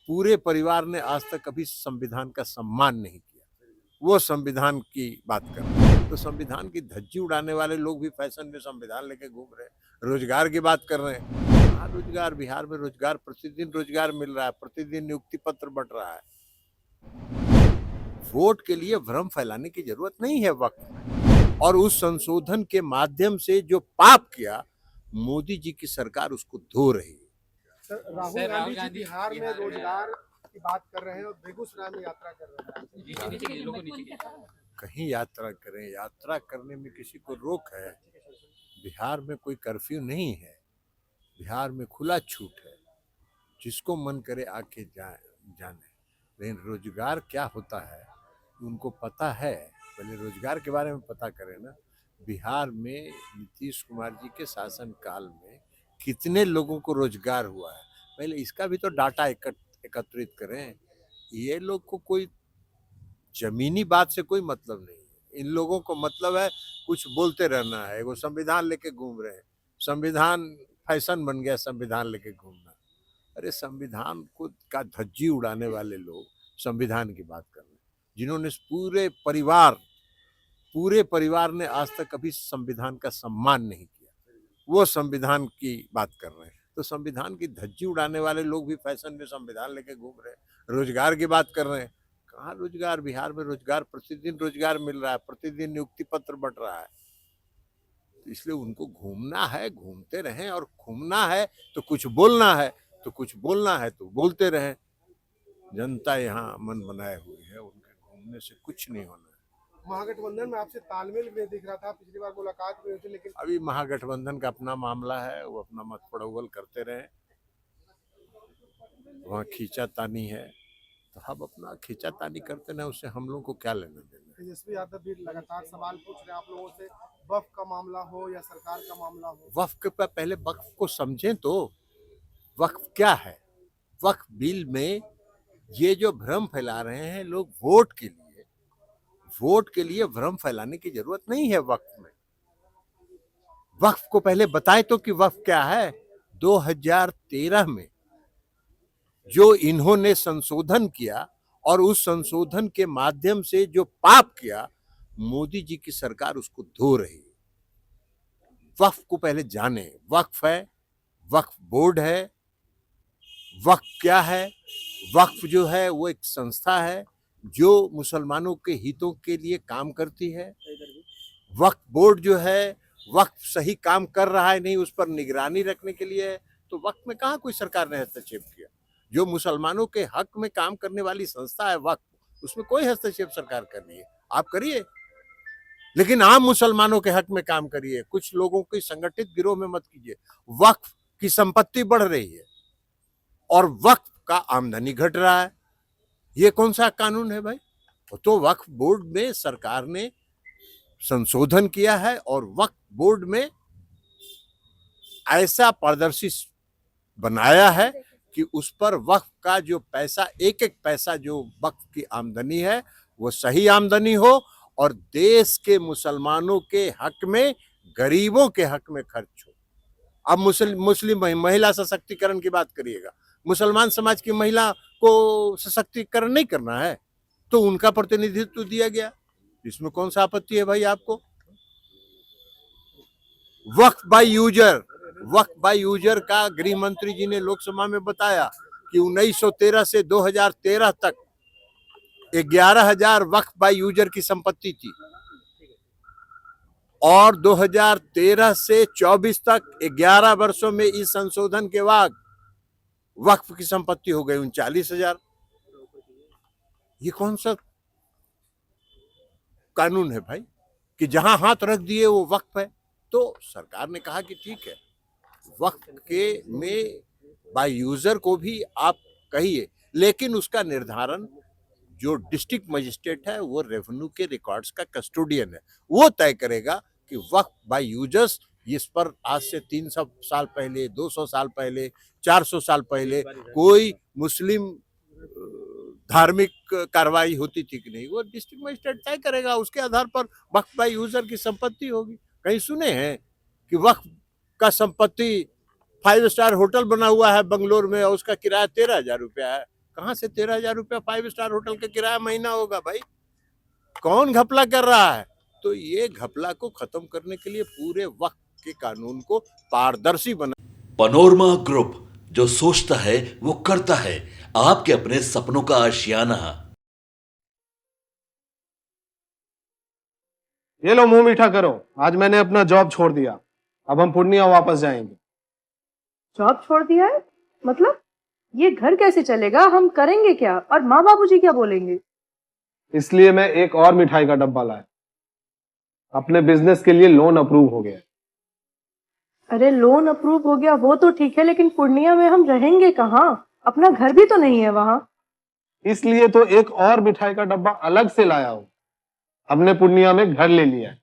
पूरे परिवार ने आज तक कभी संविधान का सम्मान नहीं किया। वो संविधान की बात कर रहे हैं। तो संविधान की धज्जी उड़ाने वाले लोग भी फैशन में संविधान लेके घूम रहे हैं। रोजगार की बात कर रहे हैं। कहाँ रोजगार? बिहार में रोजगार, प्रतिदिन रोजगार मिल रहा है, प्रतिदिन नियुक्ति पत्र बंट रहा है। वोट के लिए भ्रम फैलाने की जरूरत नहीं है वक्त में। और उस संशोधन के माध्यम से जो पाप किया, मोदी जी की सरकार उसको धो रही है। सर, राहुल गांधी जी बिहार में रोजगार की बात कर रहे हैं और बेगूसराय में यात्रा कर रहे हैं। कहीं यात्रा करें, यात्रा करने में किसी को रोक है? बिहार में कोई कर्फ्यू नहीं है, बिहार में खुला छूट है, जिसको मन करे आके जाने। लेकिन रोजगार क्या होता है उनको पता है। पहले रोजगार के बारे में पता करें ना। बिहार में नीतीश कुमार जी के शासन काल में कितने लोगों को रोजगार हुआ है, पहले इसका भी तो डाटा एकत्रित करें। ये लोग को कोई जमीनी बात से कोई मतलब नहीं है। इन लोगों को मतलब है कुछ बोलते रहना है। वो संविधान लेके घूम रहे हैं, संविधान फैशन बन गया, संविधान लेके घूमना। अरे संविधान को का धज्जी उड़ाने वाले लोग संविधान की बात कर रहे हैं, जिन्होंने पूरे परिवार ने आज तक कभी संविधान का सम्मान नहीं किया। वो संविधान की बात कर रहे हैं। तो संविधान की धज्जी उड़ाने वाले लोग भी फैशन में संविधान लेके घूम रहे हैं। रोजगार की बात कर रहे हैं। कहाँ रोजगार? बिहार में रोजगार, प्रतिदिन रोजगार मिल रहा है, प्रतिदिन नियुक्ति पत्र बंट रहा है। तो इसलिए उनको घूमना है, घूमते रहें। और घूमना है तो कुछ बोलना है, तो बोलते रहें। जनता यहाँ मन बनाए हुई है, उनके घूमने से कुछ नहीं होना है। महागठबंधन में आपसे तालमेल नहीं दिख रहा था, पिछली बार मुलाकात हुई थी, लेकिन अभी महागठबंधन का अपना मामला है, वो अपना मत पड़ोवल करते रहे। वहाँ खींचातानी है तो हम अपना खींचातानी करते रहे, उससे हम लोग को क्या लेना देना। तेजस्वी यादव भी लगातार सवाल पूछ रहे हैं आप लोगों से, वक्फ का मामला हो या सरकार का मामला हो। वक्फ पे पहले वक्फ को समझें तो वक्फ क्या है। वक्फ बिल में ये जो भ्रम फैला रहे हैं लोग वोट के लिए भ्रम फैलाने की जरूरत नहीं है। वक्फ में वक्फ को पहले बताए तो कि वक्फ क्या है। 2013 में जो इन्होंने संशोधन किया और उस संशोधन के माध्यम से जो पाप किया, मोदी जी की सरकार उसको धो रही है। वक्फ को पहले जाने। वक्फ है, वक्फ बोर्ड है। वक्फ क्या है? वक्फ जो है वो एक संस्था है जो मुसलमानों के हितों के लिए काम करती है। वक्फ बोर्ड जो है वक्फ सही काम कर रहा है नहीं, उस पर निगरानी रखने के लिए है। तो वक्फ में कहाँ कोई सरकार ने हस्तक्षेप किया? जो मुसलमानों के हक में काम करने वाली संस्था है वक्फ, उसमें कोई हस्तक्षेप सरकार कर रही है? आप करिए, लेकिन आम मुसलमानों के हक में काम करिए। कुछ लोगों की संगठित गिरोह में मत कीजिए। वक्फ की संपत्ति बढ़ रही है और वक्फ का आमदनी घट रहा है। ये कौन सा कानून है भाई? तो वक्फ बोर्ड में सरकार ने संशोधन किया है और वक्फ बोर्ड में ऐसा पारदर्शी बनाया है कि उस पर वक्फ का जो पैसा, एक एक पैसा जो वक्फ की आमदनी है वो सही आमदनी हो और देश के मुसलमानों के हक में, गरीबों के हक में खर्च हो। अब मुस्लिम महिला सशक्तिकरण की बात करिएगा। मुसलमान समाज की महिला को सशक्तिकरण नहीं करना है तो उनका प्रतिनिधित्व दिया गया, इसमें कौन सा आपत्ति है भाई आपको? वक्फ बाय यूजर का गृह मंत्री जी ने लोकसभा में बताया कि 1913 से 2013 तक 11,000 वक्फ बाय यूजर की संपत्ति थी और 2013 से 24 तक 11 वर्षों में इस संशोधन के बाद वक्फ की संपत्ति हो गई 39,000। ये कौन सा कानून है भाई कि जहां हाथ रख दिए वो वक्फ है? तो सरकार ने कहा कि ठीक है, वक्फ के में बाय यूजर को भी आप कहिए, लेकिन उसका निर्धारण जो डिस्ट्रिक्ट मजिस्ट्रेट है वो रेवेन्यू के रिकॉर्ड्स का कस्टोडियन है, वो तय करेगा कि वक्फ बाय यूजर्स, इस पर आज से 300 साल पहले, 200 साल पहले, 400 साल पहले कोई मुस्लिम धार्मिक कार्रवाई होती थी कि नहीं, वो डिस्ट्रिक्ट मजिस्ट्रेट तय करेगा। उसके आधार पर वक्फ बाय यूजर की संपत्ति होगी। कहीं सुने हैं कि वक्फ का संपत्ति 5 स्टार होटल बना हुआ है बंगलोर में और उसका किराया 13,000 रुपया है? कहाँ से 13,000 रुपया 5 स्टार होटल का किराया महीना होगा भाई? कौन घपला कर रहा है? तो ये घपला को खत्म करने के लिए पूरे वक्त के कानून को पारदर्शी बना। पनोरमा ग्रुप, जो सोचता है वो करता है। आपके अपने सपनों का आशियाना। ये लो मुंह मीठा करो, आज मैंने अपना जॉब छोड़ दिया, अब हम पूर्णिया वापस जाएंगे। जॉब छोड़ दिया है? मतलब ये घर कैसे चलेगा? हम करेंगे क्या? और माँ बाबूजी क्या बोलेंगे? इसलिए मैं एक और मिठाई का डब्बा लाया। अपने बिजनेस के लिए लोन अप्रूव हो गया। अरे लोन अप्रूव हो गया वो तो ठीक है, लेकिन पूर्णिया में हम रहेंगे कहाँ? अपना घर भी तो नहीं है वहाँ। इसलिए तो एक और मिठाई का डब्बा अलग से लाया हूं। हमने पूर्णिया में घर ले लिया है,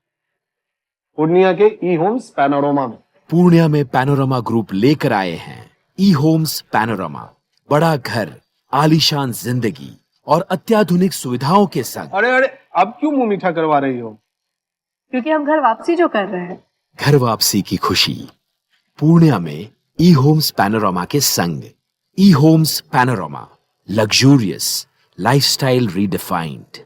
पूर्णिया के ई होम्स पैनोरमा में। पूर्णिया में पैनोरमा ग्रुप लेकर आए हैं ई होम्स पैनोरमा। बड़ा घर, आलीशान जिंदगी और अत्याधुनिक सुविधाओं के संग। अरे अरे, अब क्यों मुंह मीठा करवा रही हो? क्योंकि हम घर वापसी जो कर रहे हैं। घर वापसी की खुशी पूर्णिया में ई होम्स पैनोरमा के संग। E homes panorama, luxurious lifestyle redefined.